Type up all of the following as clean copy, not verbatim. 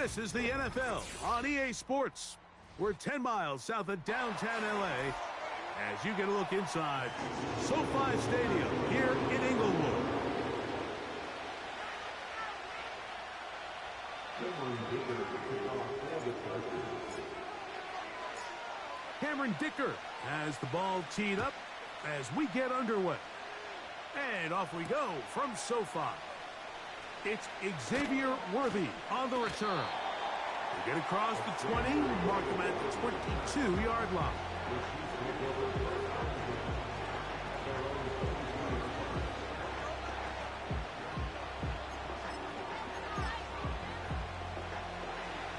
This is the NFL on EA Sports. We're 10 miles south of downtown LA as you get a look inside SoFi Stadium here in Inglewood. Cameron Dicker has the ball teed up as we get underway. And off we go from SoFi. It's Xavier Worthy on the return. They get across the 20, mark them at the 22-yard line.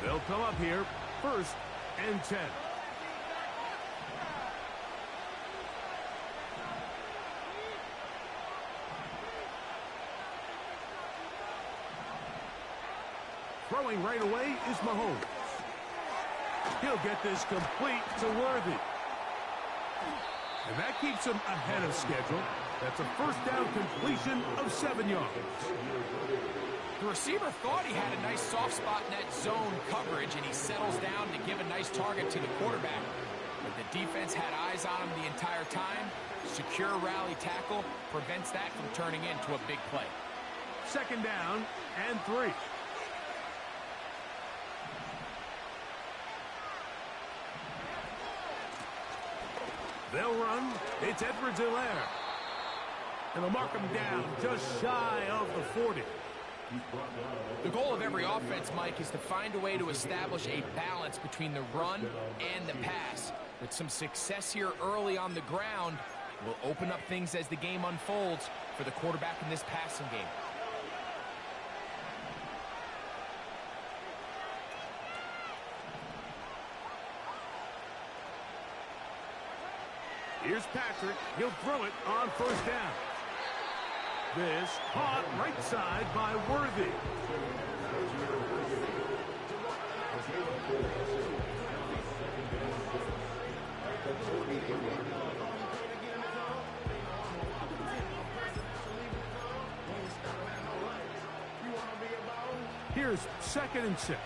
They'll come up here, 1st and 10. Throwing right away is Mahomes. He'll get this complete to Worthy. And that keeps him ahead of schedule. That's a 1st down completion of 7 yards. The receiver thought he had a nice soft spot in that zone coverage, and he settles down to give a nice target to the quarterback. But the defense had eyes on him the entire time. Secure rally tackle prevents that from turning into a big play. 2nd down and 3. They'll run. It's Edwards-Helaire. And they'll mark him down just shy of the 40. The goal of every offense, Mike, is to find a way to establish a balance between the run and the pass. With some success here early on the ground, will open up things as the game unfolds for the quarterback in this passing game. Here's Patrick. He'll throw it on 1st down. This caught right side by Worthy. Here's 2nd and 6.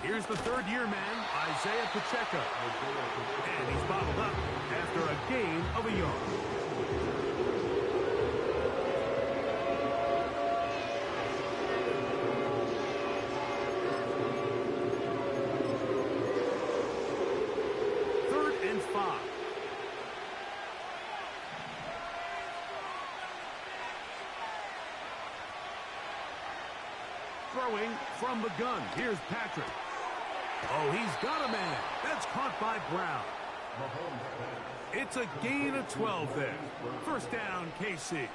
Here's the 3rd-year man, Isaiah Pacheco. And he's bottled up after a gain of a yard. Third and 5. Throwing from the gun. Here's Patrick. Oh, he's got a man. That's caught by Brown. It's a gain of 12 there. 1st down, KC.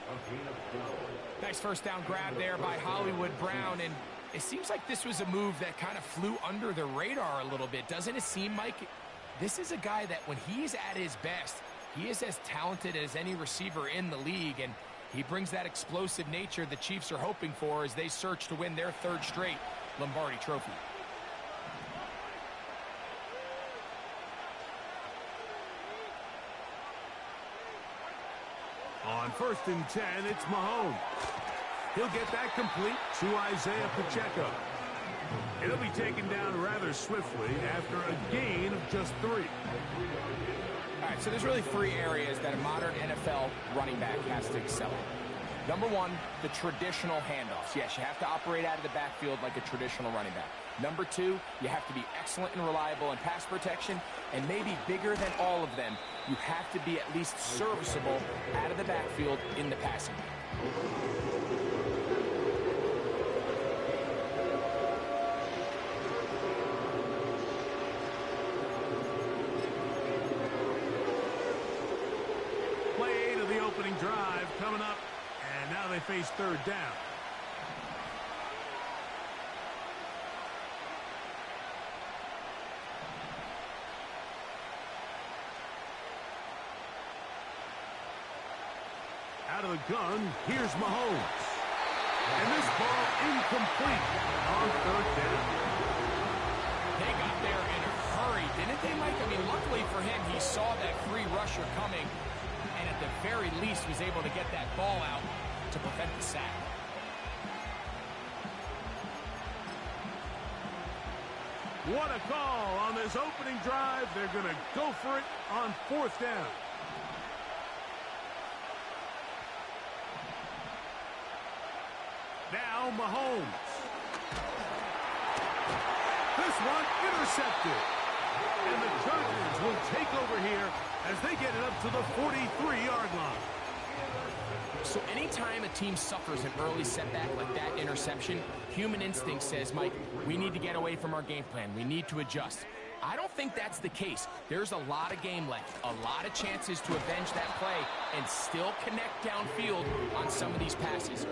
Nice 1st down grab there by Hollywood Brown, and it seems like this was a move that kind of flew under the radar a little bit. Doesn't it seem, Mike? This is a guy that when he's at his best, he is as talented as any receiver in the league, and he brings that explosive nature the Chiefs are hoping for as they search to win their 3rd straight Lombardi Trophy. On 1st and 10, it's Mahomes. He'll get that complete to Isaiah Pacheco. It'll be taken down rather swiftly after a gain of just 3. All right, so there's really 3 areas that a modern NFL running back has to excel in. Number 1, the traditional handoffs. Yes, you have to operate out of the backfield like a traditional running back. Number 2, you have to be excellent and reliable in pass protection, and maybe bigger than all of them, you have to be at least serviceable out of the backfield in the passing game. Play 8 of the opening drive coming up, and now they face 3rd down. Out of the gun, here's Mahomes. And this ball incomplete on 3rd down. They got there in a hurry, didn't they, Mike? I mean, And luckily for him, he saw that free rusher coming, and at the very least was able to get that ball out to prevent the sack. What a call on this opening drive. They're going to go for it on 4th down. Now Mahomes. This one intercepted. And the Chargers will take over here as they get it up to the 43-yard line. So anytime a team suffers an early setback like that interception, human instinct says, Mike, we need to get away from our game plan. We need to adjust. I don't think that's the case. There's a lot of game left, a lot of chances to avenge that play and still connect downfield on some of these passes.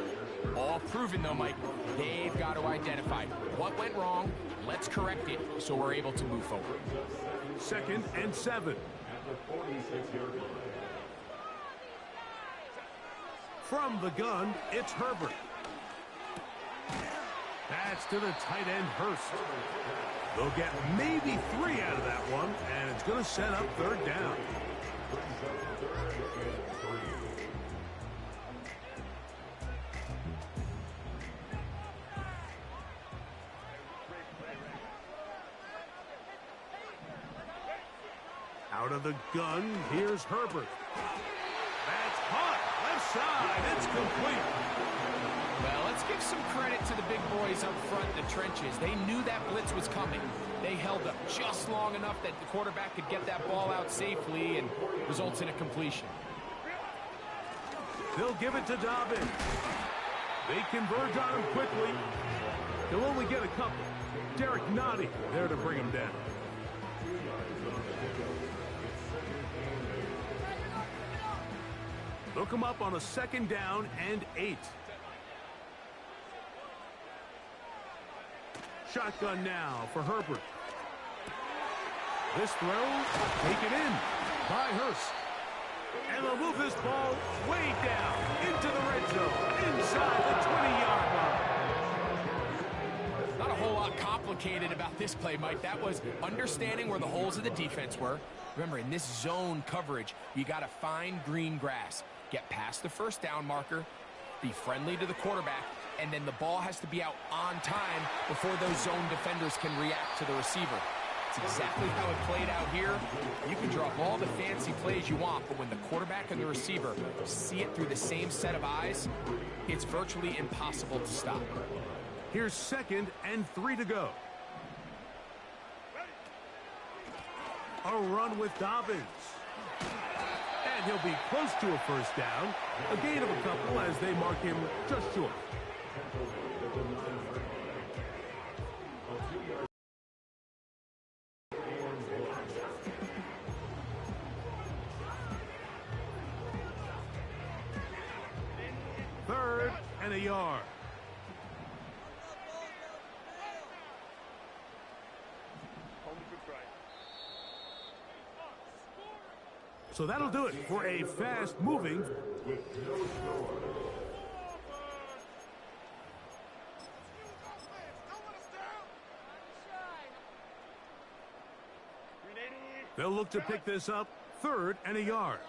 All proven, though, Mike, they've got to identify what went wrong. Let's correct it so we're able to move forward. 2nd and 7. From the gun, it's Herbert. That's to the tight end, Hurst. They'll get maybe 3 out of that one, and it's going to set up 3rd down. Out of the gun, here's Herbert. That's hot. Left side. It's complete. Well, let's give some credit to the big boys up front in the trenches. They knew that blitz was coming. They held up just long enough that the quarterback could get that ball out safely and results in a completion. They'll give it to Dobbins. They converge on him quickly. He'll only get a couple. Derek Nottie there to bring him down. They'll come up on a 2nd down and 8. Shotgun now for Herbert. This throw taken in by Hurst. And they'll move this ball way down into the red zone, inside the 20-yard line. Not a whole lot complicated about this play, Mike. That was understanding where the holes of the defense were. Remember, in this zone coverage, you got to find green grass. Get past the 1st down marker, be friendly to the quarterback, and then the ball has to be out on time before those zone defenders can react to the receiver. It's exactly how it played out here. You can draw up all the fancy plays you want, but when the quarterback and the receiver see it through the same set of eyes, it's virtually impossible to stop. Here's 2nd and 3 to go. A run with Dobbins. And he'll be close to a 1st down. A gain of a couple as they mark him just short. Third and a yard. So that'll do it for a fast-moving. They'll look to pick this up 3rd and a yard.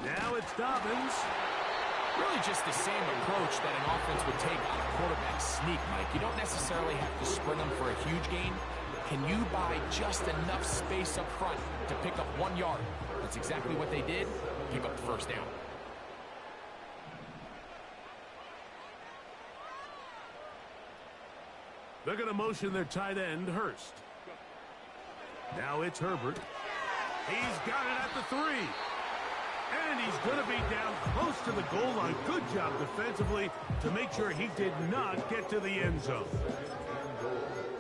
Now it's Dobbins. Really just the same approach that an offense would take on a quarterback sneak, Mike. You don't necessarily have to sprint them for a huge gain. Can you buy just enough space up front to pick up 1 yard? That's exactly what they did. Pick up the 1st down. They're going to motion their tight end, Hurst. Now it's Herbert. He's got it at the 3. And he's going to be down close to the goal line. Good job defensively to make sure he did not get to the end zone.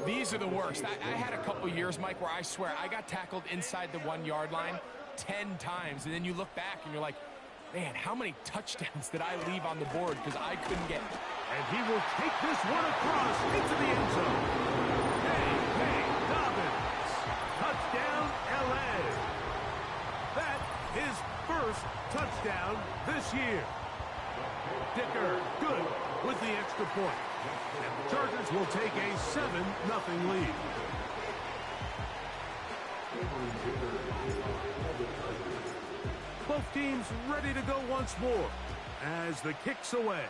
These are the worst. I had a couple years, Mike, where I swear I got tackled inside the 1-yard line 10 times. And then you look back and you're like, man, how many touchdowns did I leave on the board because I couldn't get it? And he will take this one across into the end zone. Hey, Dobbins. Touchdown, L.A. That his first touchdown this year. Dicker, good, with scores the extra point. And the Chargers will take a 7-0 lead. Both teams ready to go once more as the kick's away.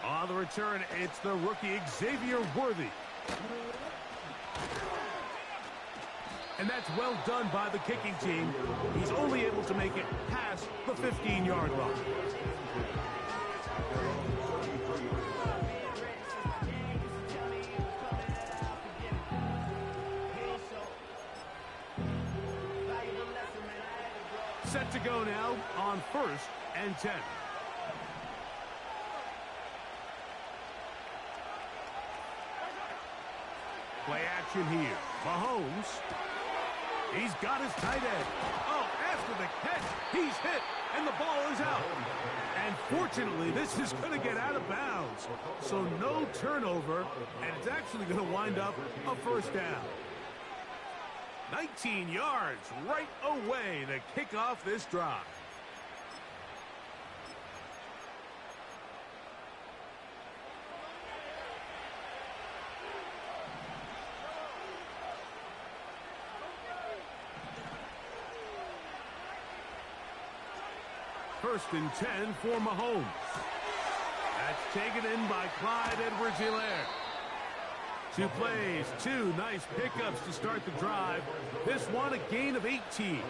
On the return, it's the rookie Xavier Worthy. And that's well done by the kicking team. He's only able to make it past the 15-yard line. Set to go now on 1st and 10. Play action here. Mahomes. He's got his tight end. Oh, after the catch, he's hit, and the ball is out. And fortunately, this is going to get out of bounds. So no turnover, and it's actually going to wind up a first down. 19 yards right away to kick off this drive. First and 10 for Mahomes. That's taken in by Clyde Edwards-Helaire. 2 plays, 2 nice pickups to start the drive. This one a gain of 18.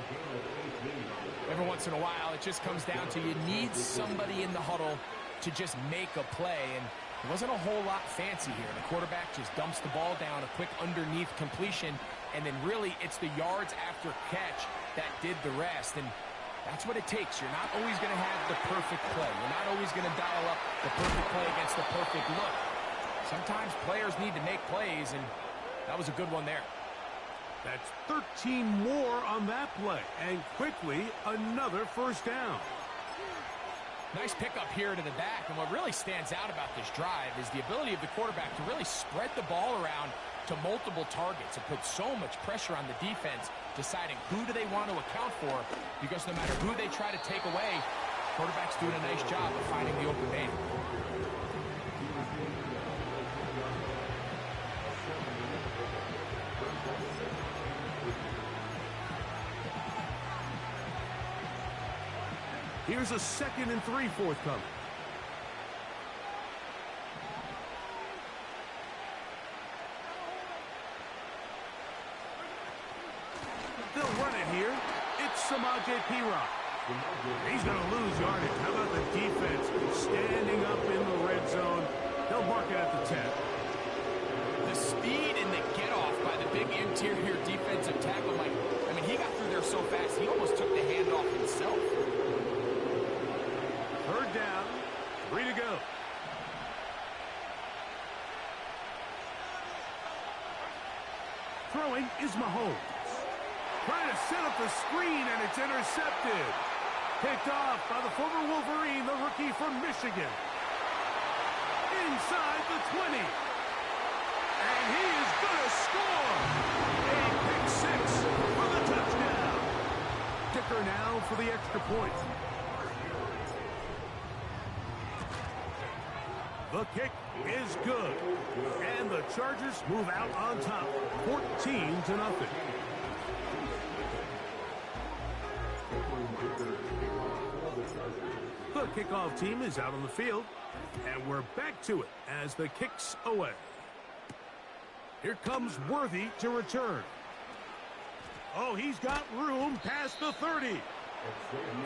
Every once in a while, it just comes down to you need somebody in the huddle to just make a play. And it wasn't a whole lot fancy here. The quarterback just dumps the ball down, a quick underneath completion, and then really it's the yards after catch that did the rest. And that's what it takes. You're not always going to have the perfect play. You're not always going to dial up the perfect play against the perfect look. Sometimes players need to make plays, and that was a good one there. That's 13 more on that play, and quickly another first down. Nice pickup here to the back, and what really stands out about this drive is the ability of the quarterback to really spread the ball around to multiple targets. It puts so much pressure on the defense, deciding who do they want to account for, because no matter who they try to take away, quarterback's doing a nice job of finding the open man. Here's a 2nd and 3 forthcoming. They'll run it here. It's Samaje Perine. He's going to lose yardage. How about the defense standing up in the red zone? They'll mark it at the 10. The speed and the get-off by the big interior defensive tackle, I mean, he got through there so fast, he almost took the handoff himself. 3rd down, 3 to go. Throwing is Mahomes. Trying to set up the screen, and it's intercepted. Picked off by the former Wolverine, the rookie from Michigan. Inside the 20. And he is going to score. A pick 6 for the touchdown. Dicker now for the extra point. The kick is good. And the Chargers move out on top, 14-0. The kickoff team is out on the field, and we're back to it as the kick's away. Here comes Worthy to return. Oh, he's got room past the 30.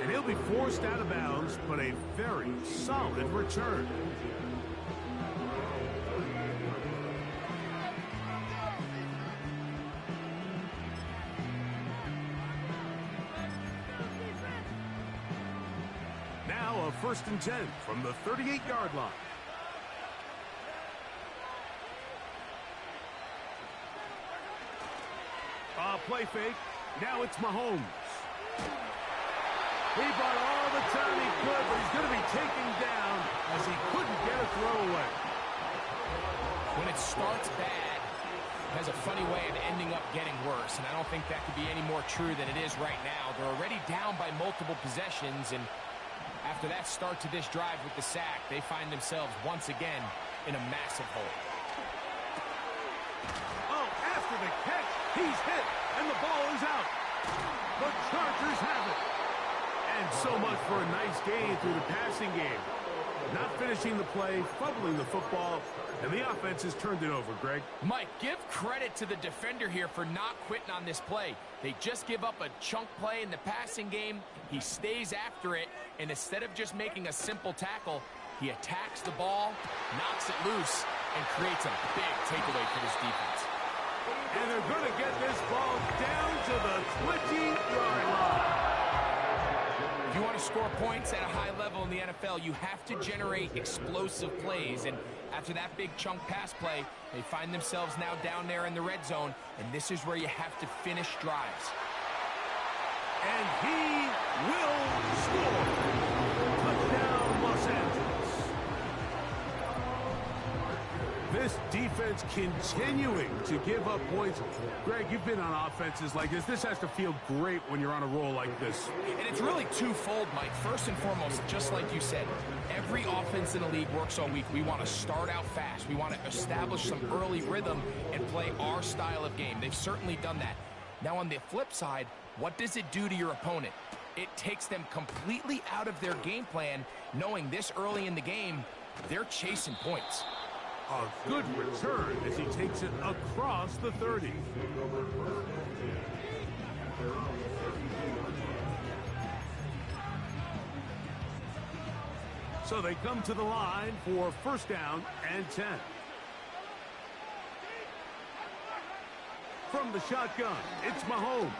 And he'll be forced out of bounds, but a very solid return. Now a 1st and 10 from the 38-yard line. Play fake. Now it's Mahomes. He brought all the time he could, but he's going to be taken down as he couldn't get a throwaway. When it starts bad, it has a funny way of ending up getting worse, and I don't think that could be any more true than it is right now. They're already down by multiple possessions, and After that start to this drive with the sack, they find themselves once again in a massive hole. Oh, after the catch, he's hit, and the ball is out. The Chargers have it. And so much for a nice gain through the passing game. Not finishing the play, fumbling the football, and the offense has turned it over, Greg. Mike, give credit to the defender here for not quitting on this play. They just give up a chunk play in the passing game. He stays after it, and instead of just making a simple tackle, he attacks the ball, knocks it loose, and creates a big takeaway for this defense. And they're going to get this ball down to the 20-yard line. If you want to score points at a high level in the NFL, you have to generate explosive plays. And after that big chunk pass play, they find themselves now down there in the red zone. And this is where you have to finish drives. And he will score. Touchdown, Los Angeles. This defense continuing to give up points. Greg, you've been on offenses like this. This has to feel great when you're on a roll like this. And it's really twofold, Mike. First and foremost, just like you said, every offense in the league works all week. We want to start out fast. We want to establish some early rhythm and play our style of game. They've certainly done that. Now, on the flip side, what does it do to your opponent? It takes them completely out of their game plan, knowing this early in the game, they're chasing points. A good return as he takes it across the 30. So they come to the line for first down and 10. From the shotgun, it's Mahomes.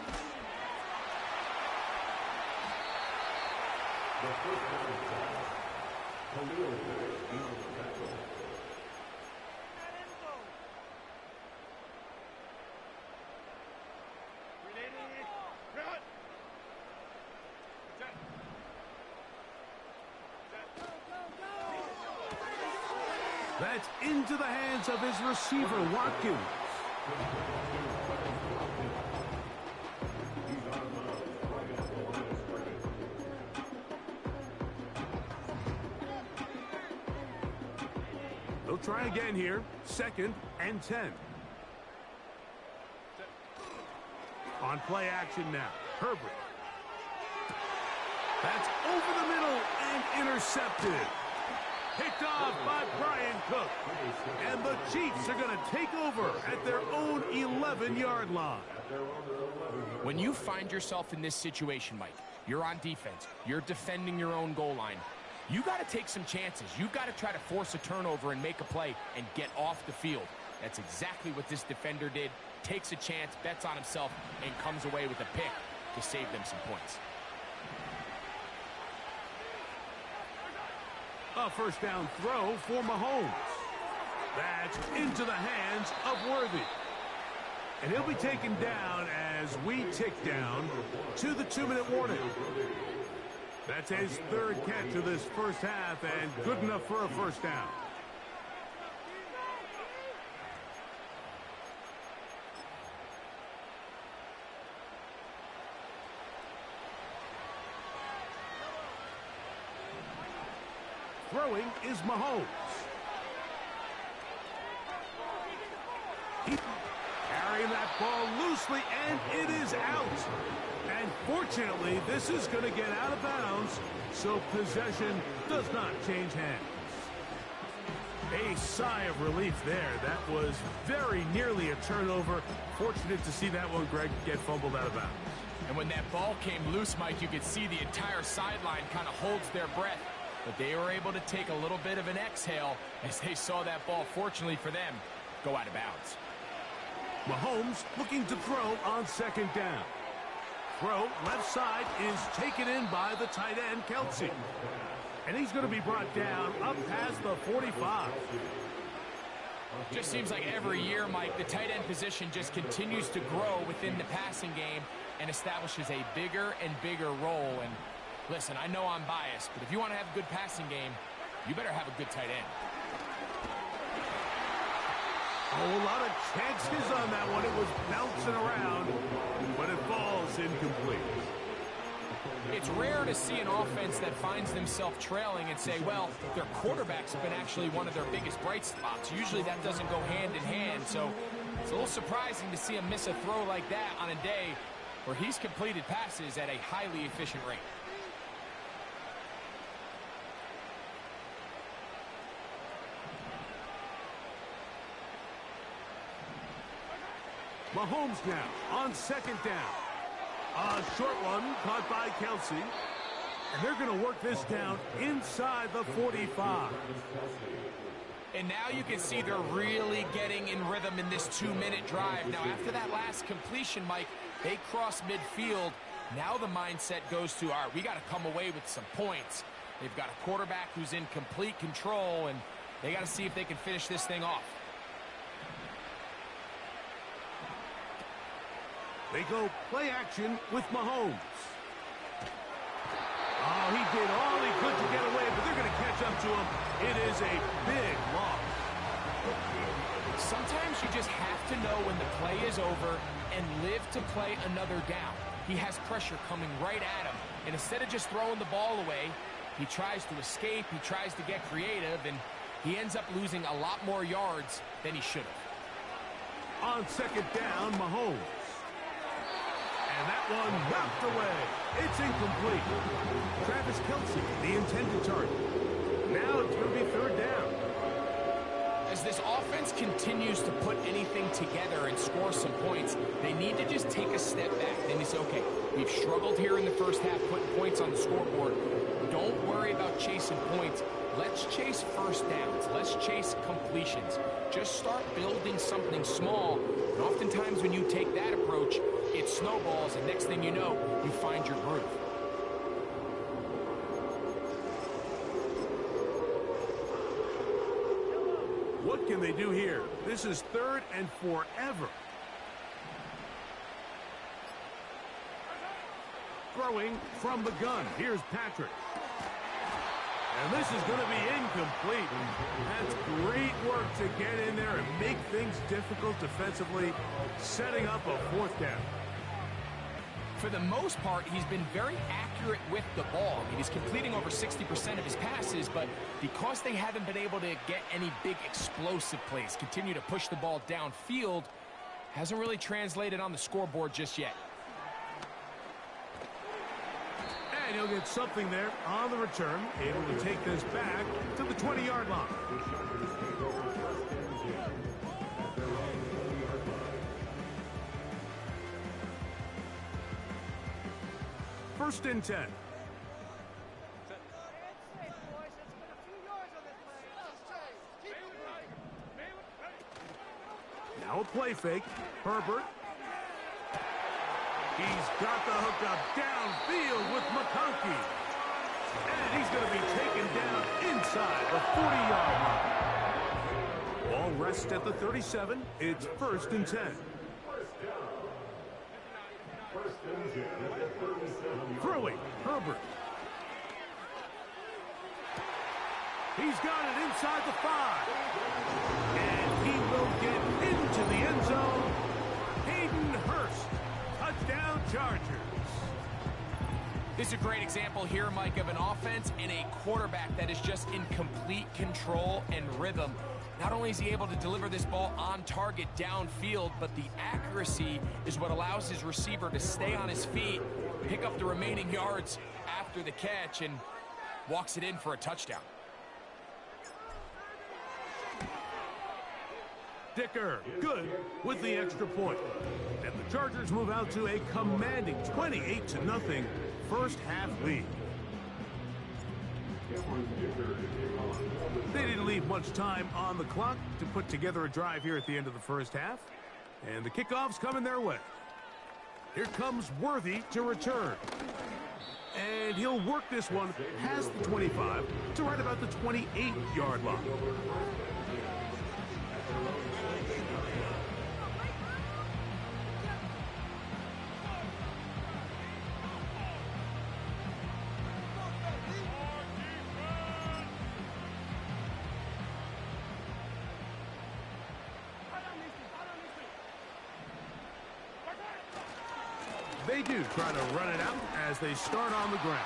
That's into the hands of his receiver, Watkins. They'll try again here. Second and 10. On play action now. Herbert. That's over the middle and intercepted. Picked off by Brian Cook. And the Chiefs are going to take over at their own 11-yard line. When you find yourself in this situation, Mike, you're on defense. You're defending your own goal line. You got to take some chances. You got to try to force a turnover and make a play and get off the field. That's exactly what this defender did. Takes a chance, bets on himself, and comes away with a pick to save them some points. A first down throw for Mahomes. That's into the hands of Worthy. And he'll be taken down as we tick down to the 2-minute warning. That's his third catch of this first half and good enough for a first down. Throwing is Mahomes. Carrying that ball loosely, and it is out. And fortunately, this is going to get out of bounds, so possession does not change hands. A sigh of relief there. That was very nearly a turnover. Fortunate to see that one, Greg, get fumbled out of bounds. And when that ball came loose, Mike, you could see the entire sideline kind of holds their breath. But they were able to take a little bit of an exhale as they saw that ball, fortunately for them, go out of bounds. Mahomes looking to throw on second down. Throw left side is taken in by the tight end, Kelsey. And he's going to be brought down up past the 45. Just seems like every year, Mike, the tight end position just continues to grow within the passing game and establishes a bigger and bigger role. And listen, I know I'm biased, but if you want to have a good passing game, you better have a good tight end. Oh, a lot of chances on that one. It was bouncing around, but it falls incomplete. It's rare to see an offense that finds themselves trailing and say, well, their quarterback's been actually one of their biggest bright spots. Usually that doesn't go hand in hand, so it's a little surprising to see him miss a throw like that on a day where he's completed passes at a highly efficient rate. Mahomes now on second down. A short one caught by Kelsey. And they're going to work this down inside the 45. And now you can see they're really getting in rhythm in this 2-minute drive. Now, after that last completion, Mike, they cross midfield. Now the mindset goes to, all right, we got to come away with some points. They've got a quarterback who's in complete control, and they got to see if they can finish this thing off. They go play action with Mahomes. Oh, he did all he could to get away, but they're going to catch up to him. It is a big loss. Sometimes you just have to know when the play is over and live to play another down. He has pressure coming right at him, and instead of just throwing the ball away, he tries to escape, he tries to get creative, and he ends up losing a lot more yards than he should have. On second down, Mahomes. And that one knocked away. It's incomplete. Travis Kelsey, the intended target. Now it's going to be third down. As this offense continues to put anything together and score some points, they need to just take a step back. Then they say, okay, we've struggled here in the first half, putting points on the scoreboard. Don't worry about chasing points. Let's chase first downs. Let's chase completions. Just start building something small. And oftentimes when you take that approach, it snowballs, and next thing you know, you find your groove. What can they do here? This is third and forever. Throwing from the gun. Here's Patrick. And this is going to be incomplete. That's great work to get in there and make things difficult defensively, setting up a fourth down. For the most part, he's been very accurate with the ball. I mean, he's completing over 60% of his passes, but because they haven't been able to get any big explosive plays, continue to push the ball downfield, hasn't really translated on the scoreboard just yet. And he'll get something there on the return, able to take this back to the 20-yard line. First and 10. Now a play fake. Herbert. He's got the hookup downfield with McConkey. And he's going to be taken down inside the 40-yard line. Ball rests at the 37. It's first and 10. Throwing, Herbert. He's got it inside the 5. And he will get into the end zone. Hayden Hurst. Touchdown, Chargers. This is a great example here, Mike, of an offense and a quarterback that is just in complete control and rhythm. Not only is he able to deliver this ball on target downfield, but the accuracy is what allows his receiver to stay on his feet, pick up the remaining yards after the catch, and walks it in for a touchdown. Dicker, good with the extra point. And the Chargers move out to a commanding 28-0 first half lead. They didn't leave much time on the clock to put together a drive here at the end of the first half. And the kickoff's coming their way. Here comes Worthy to return. And he'll work this one past the 25 to right about the 28-yard line. They do try to run it out as they start on the ground.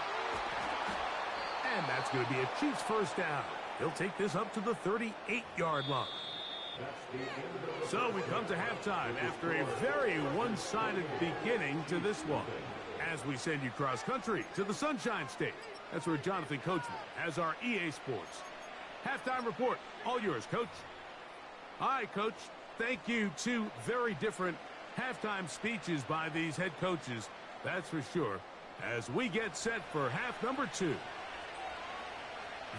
And that's going to be a Chiefs first down. He'll take this up to the 38-yard line. So we come to halftime after a very one-sided beginning to this one. As we send you cross-country to the Sunshine State. That's where Jonathan Coachman has our EA Sports halftime report. All yours, Coach. All right, Coach. Thank you. Two very different halftime speeches by these head coaches. That's for sure. As we get set for half number 2.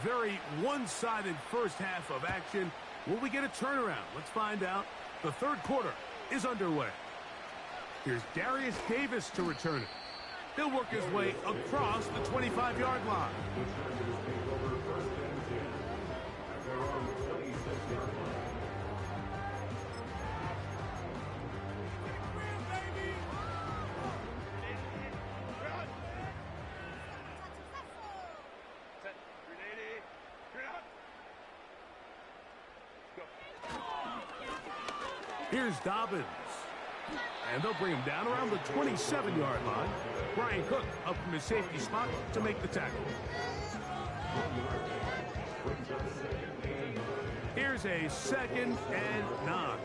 Very one-sided first half of action. Will we get a turnaround? Let's find out. The third quarter is underway. Here's Darius Davis to return it. He'll work his way across the 25-yard line. Here's Dobbins. And they'll bring him down around the 27-yard line. Brian Cook up from his safety spot to make the tackle. Here's a 2nd and 9.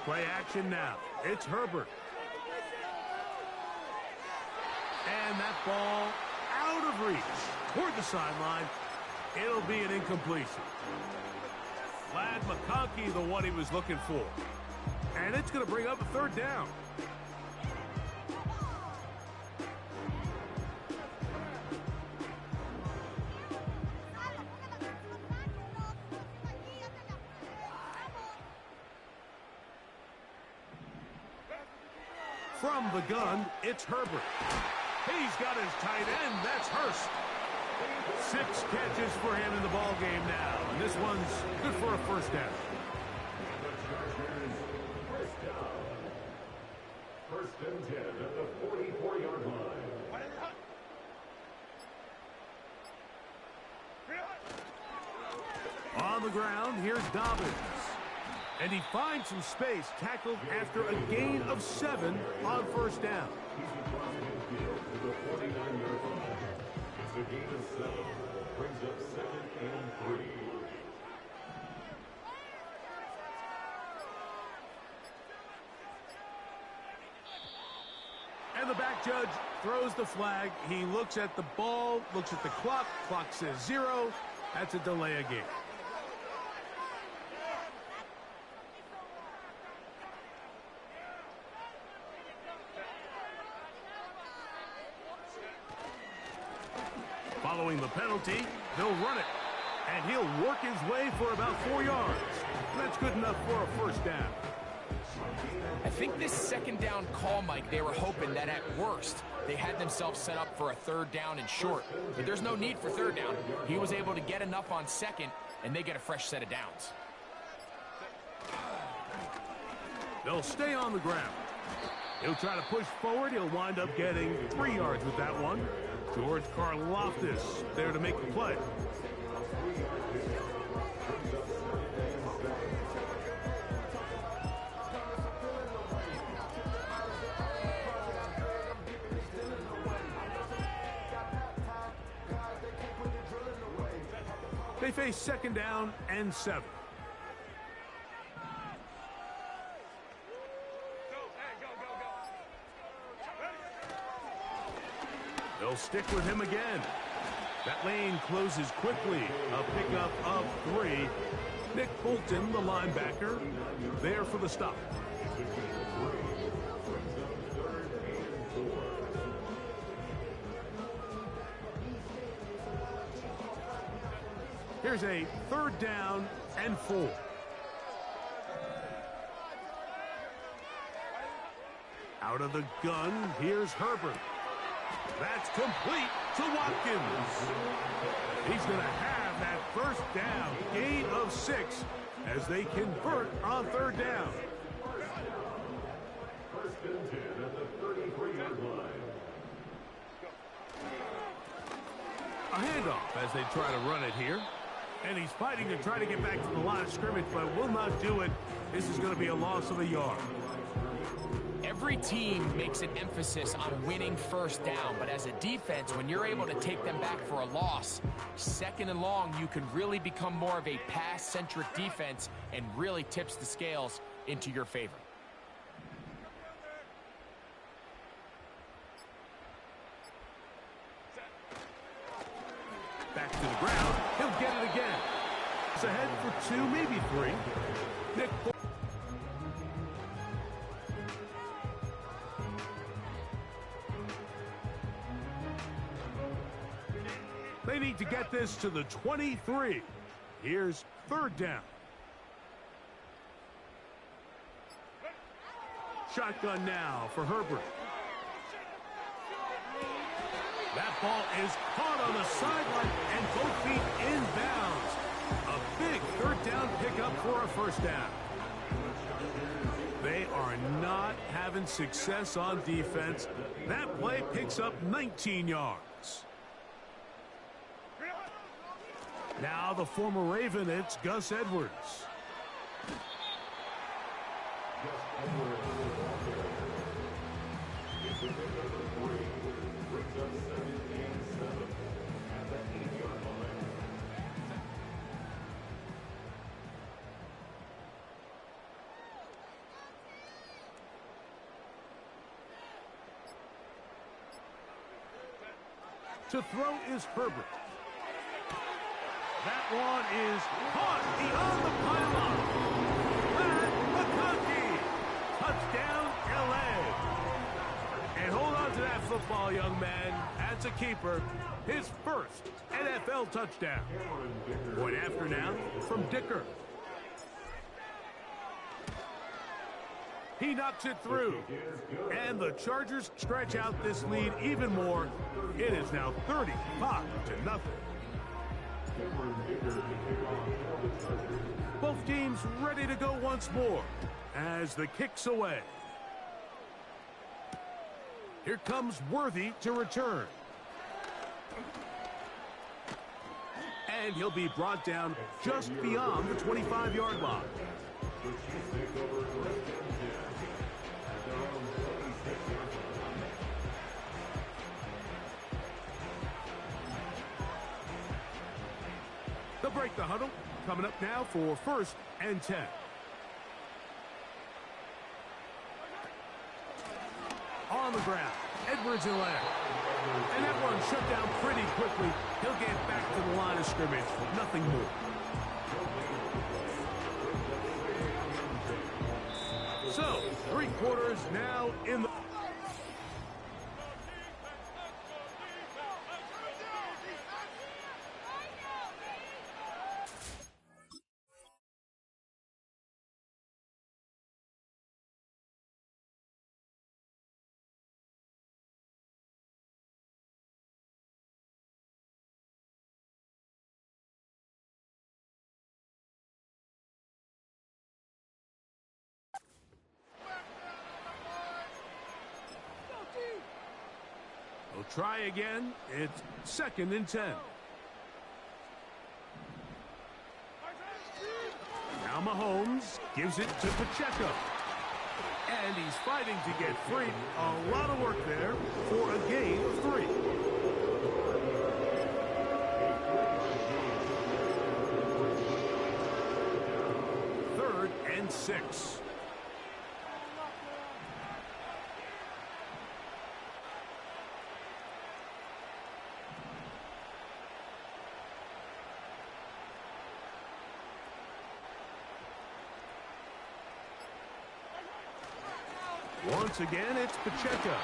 Play action now. It's Herbert. And that ball out of reach toward the sideline. It'll be an incompletion. Ladd McConkey, the one he was looking for. And it's going to bring up a third down. From the gun, it's Herbert. He's got his tight end. That's Hurst. 6 catches for him in the ball game now. And this one's good for a first down. First and 10 at the 44-yard line. On the ground, here's Dobbins. And he finds some space, tackled after a gain of 7 on first down. To the 49-yard line. It's a gain of 7. Brings up 2nd and 3. And the back judge throws the flag. He looks at the ball, looks at the clock. Clock says 0. That's a delay of game. Following the penalty, they'll run it. And he'll work his way for about 4 yards. That's good enough for a first down. I think this second down call, Mike, they were hoping that at worst they had themselves set up for a third down and short. But there's no need for third down. He was able to get enough on second, and they get a fresh set of downs. They'll stay on the ground. He'll try to push forward. He'll wind up getting 3 yards with that one. George Karlaftis there to make the play. They face second down and 7. They'll stick with him again. That lane closes quickly. A pickup of 3. Nick Bolton, the linebacker, there for the stop. Here's a third down and 4. Out of the gun, here's Herbert. That's complete to Watkins. He's going to have that first down, gain of 6, as they convert on third down. First and 10 at the 33-yard line. A handoff as they try to run it here. And he's fighting to try to get back to the line of scrimmage, but will not do it. This is going to be a loss of a yard. Every team makes an emphasis on winning first down, but as a defense, when you're able to take them back for a loss, second and long, you can really become more of a pass-centric defense and really tips the scales into your favor. Back to the ground. He'll get it again. It's ahead for 2, maybe 3. Nick. They need to get this to the 23. Here's 3rd down. Shotgun now for Herbert. That ball is caught on the sideline and both feet inbounds. A big 3rd down pickup for a 1st down. They are not having success on defense. That play picks up 19 yards. Now the former Raven, it's Gus Edwards. To throw is Herbert. That one is caught beyond the pylon. Matt McConkey. Touchdown, L.A. And hold on to that football, young man. That's a keeper. His 1st NFL touchdown. Point after now from Dicker. He knocks it through. And the Chargers stretch out this lead even more. It is now 35-0. Both teams ready to go once more as the kick's away. Here comes Worthy to return. And he'll be brought down just beyond the 25-yard line. They'll break the huddle. Coming up now for 1st and 10. On the ground, Edwards in left. And that one shut down pretty quickly. He'll get back to the line of scrimmage. Nothing more. So, 3 quarters now in the... They'll try again. It's 2nd and 10. Now Mahomes gives it to Pacheco. And he's fighting to get free. A lot of work there for a gain of 3. Third and 6. Once again, it's Pacheco.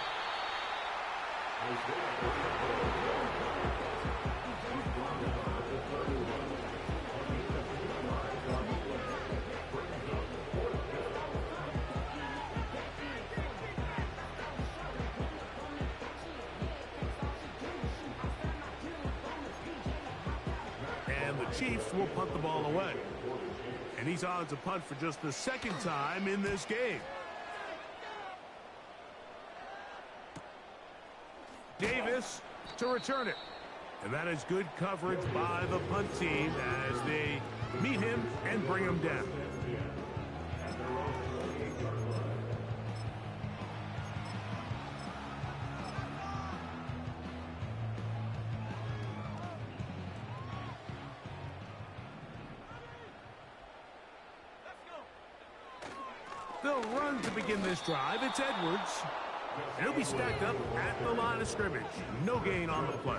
And the Chiefs will punt the ball away. And he's on to punt for just the 2nd time in this game. Davis to return it. And that is good coverage by the punt team as they meet him and bring him down. They'll run to begin this drive. It's Edwards. And he'll be stacked up at the line of scrimmage. No gain on the play.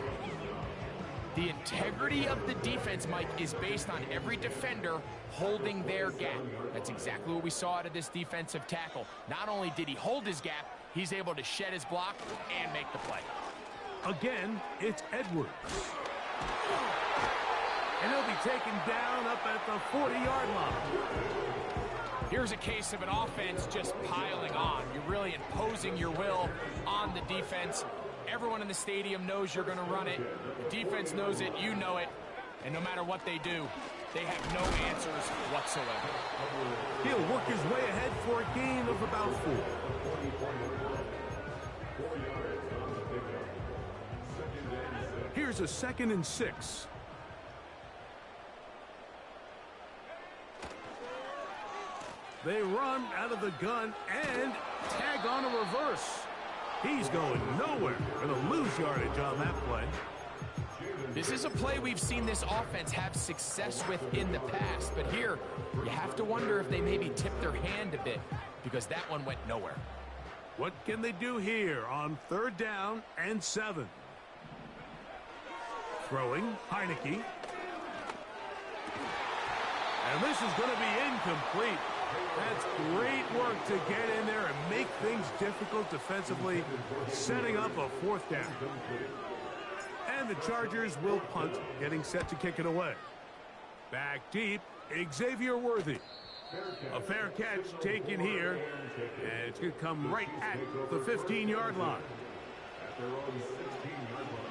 The integrity of the defense, Mike, is based on every defender holding their gap. That's exactly what we saw out of this defensive tackle. Not only did he hold his gap, he's able to shed his block and make the play. Again, it's Edwards. And he'll be taken down up at the 40-yard line. Here's a case of an offense just piling on. You're really imposing your will on the defense. Everyone in the stadium knows you're going to run it. The defense knows it, you know it. And no matter what they do, they have no answers whatsoever. He'll work his way ahead for a gain of about 4. Here's a 2nd and 6. They run out of the gun and tag on a reverse. He's going nowhere. Going to lose yardage on that play. This is a play we've seen this offense have success with in the past, but here you have to wonder if they maybe tipped their hand a bit because that one went nowhere. What can they do here on 3rd down and 7? Throwing, Heineke. And this is going to be incomplete. That's great work to get in there and make things difficult defensively, setting up a 4th down. And the Chargers will punt, getting set to kick it away. Back deep, Xavier Worthy. A fair catch taken here, and it's going to come right at the 15-yard line. At their own 16-yard line.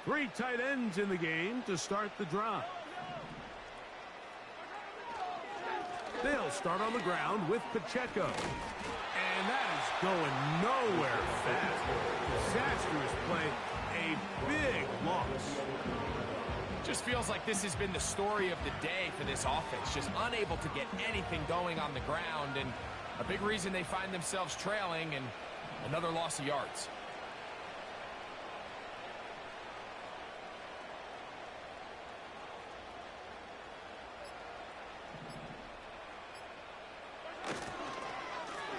Three tight ends in the game to start the drive. They'll start on the ground with Pacheco. And that is going nowhere fast. Disastrous play. A big loss. Just feels like this has been the story of the day for this offense. Just unable to get anything going on the ground. And a big reason they find themselves trailing and another loss of yards.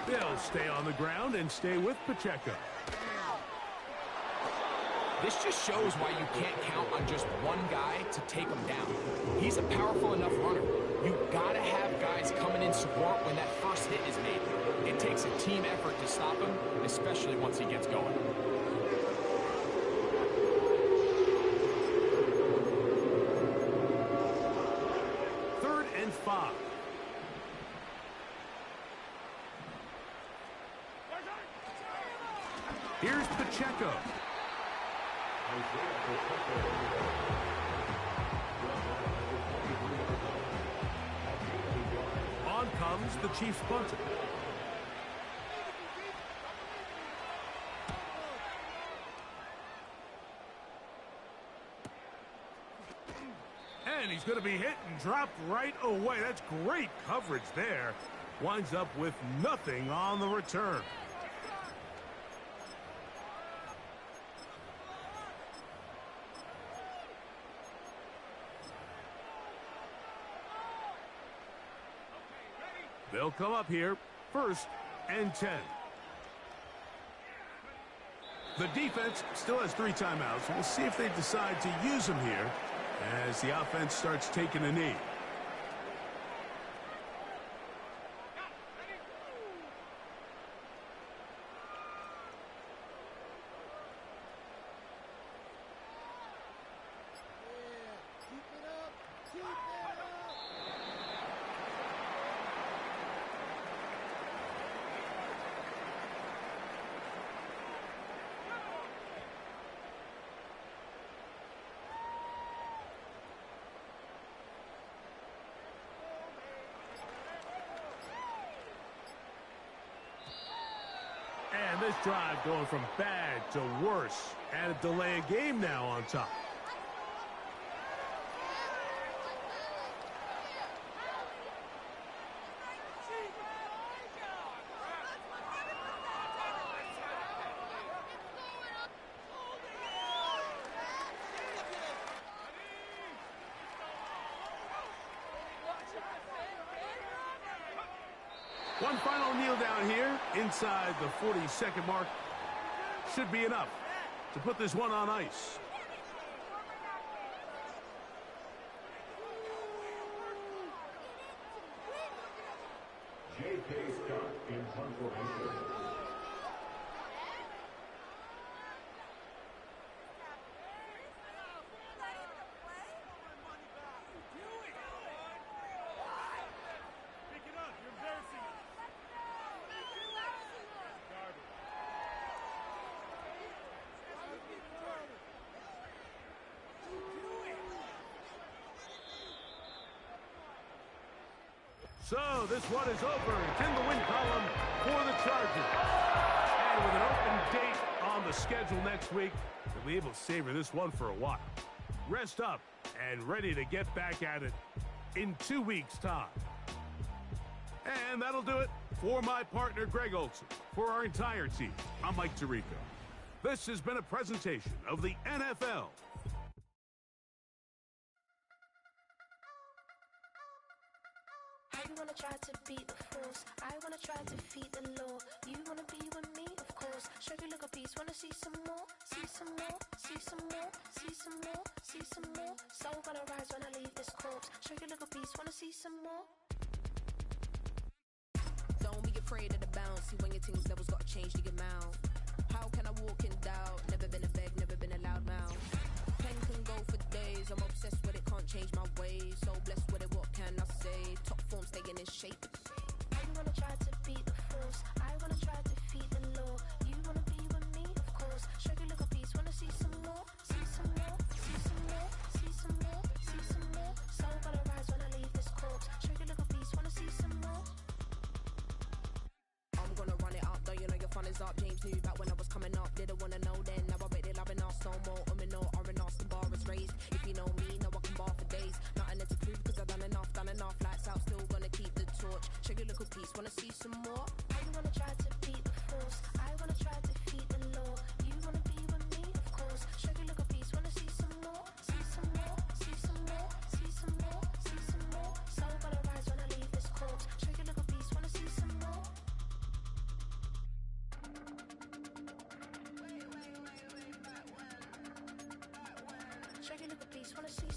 They'll stay on the ground and stay with Pacheco. This just shows why you can't count on just one guy to take him down. He's a powerful enough runner. You gotta have guys coming in support when that first hit is made. It takes a team effort to stop him, especially once he gets going. Third and 5. Here's Pacheco. On comes the Chiefs punter. And he's going to be hit and dropped right away. That's great coverage there. Winds up with nothing on the return. They'll come up here, 1st and 10. The defense still has 3 timeouts. We'll see if they decide to use them here as the offense starts taking a knee. this drive going from bad to worse. And a delay of game now on top. One final kneel down here inside the 40-second mark should be enough to put this one on ice. J.K. Scott in punt formation. So this one is over. It's in the win column for the Chargers. And with an open date on the schedule next week, we'll be able to savor this one for a while. Rest up and ready to get back at it in 2 weeks' time. And that'll do it for my partner, Greg Olson. For our entire team, I'm Mike Tirico. This has been a presentation of the NFL. You wanna try to beat the force, I wanna try to defeat the law. You wanna be with me, of course. Show you look a piece, wanna see some more, see some more, see some more, see some more, see some more. Soul gonna rise when I leave this corpse. Show you look a piece, wanna see some more. Don't be afraid of the bounce. See when your things levels gotta change to your mouth. How can I walk in doubt? Never been a beg, never been a loud mouth. Pen can go for days. I'm obsessed with it, can't change my ways. So blessed with it, what can I say? Top form staying in shape. You wanna try to beat the force, I wanna try to defeat the law. You wanna be with me, of course. Show you look a piece, wanna see some more, see some more, see some more, see some more, see some more. Soul gonna rise when I leave this corpse. Show you look a piece, wanna see some more. I'm gonna run it up, though you know your fun is up. James knew back when I was coming up. Didn't wanna know then, now I bet they loving us no more. No, R&R's, the bar is raised. If you know me, now I can bar for days. Nothing left to prove cause I've done enough. Lights out, still gonna keep the torch. Show you look a piece, wanna see some more? You wanna try to beat the force, I wanna try to defeat the law. You wanna be with me, of course. Show you look a piece, wanna see some more, see some more, see some more, see some more, see some more. Soul gonna rise when I leave this corpse. Show you look a piece, wanna see some more. Show you look a piece, wanna see